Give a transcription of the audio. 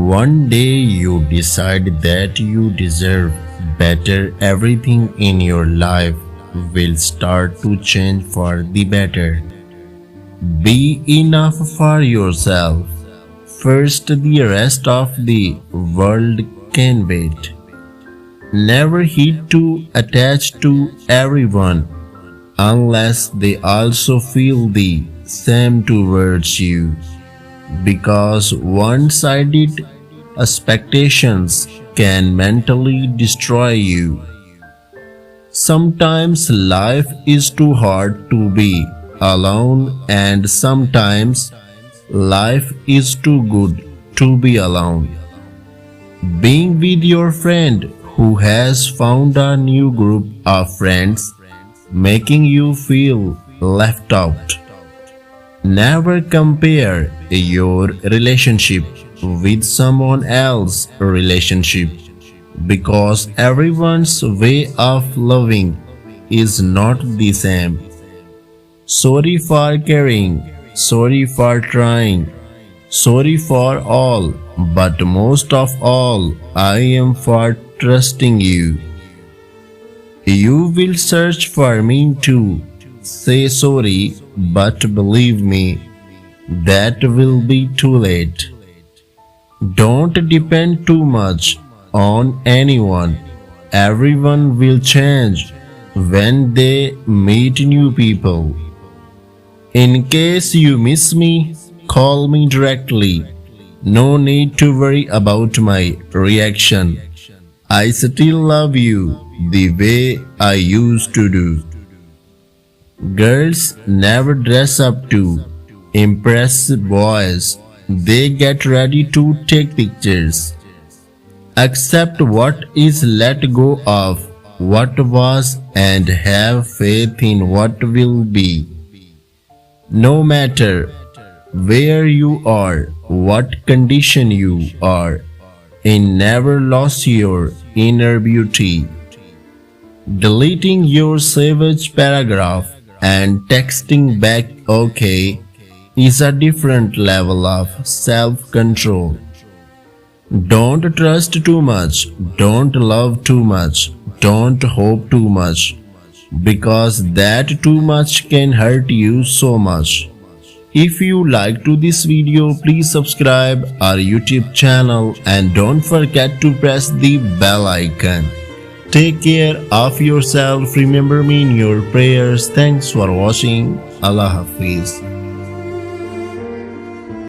One day you decide that you deserve better, everything in your life will start to change for the better. Be enough for yourself. First, the rest of the world can wait. Never hit to attach to everyone unless they also feel the same towards you, because one-sided expectations can mentally destroy you. Sometimes life is too hard to be alone, and sometimes life is too good to be alone. Being with your friend who has found a new group of friends making you feel left out. Never compare your relationship with someone else's relationship, because everyone's way of loving is not the same. Sorry for caring, sorry for trying, sorry for all, but most of all, I am for trusting you. You will search for me too. Say sorry, but believe me, that will be too late. Don't depend too much on anyone. Everyone will change when they meet new people. In case you miss me, call me directly. No need to worry about my reaction. I still love you the way I used to do. Girls never dress up to impress boys. They get ready to take pictures. Accept what is, let go of what was, and have faith in what will be. No matter where you are, what condition you are in, never lose your inner beauty. Deleting your savage paragraph and texting back okay is a different level of self-control. Don't trust too much, don't love too much, don't hope too much, because that too much can hurt you so much. If you liked this video, please subscribe our YouTube channel and don't forget to press the bell icon. Take care of yourself. Remember me in your prayers. Thanks for watching. Allah Hafiz.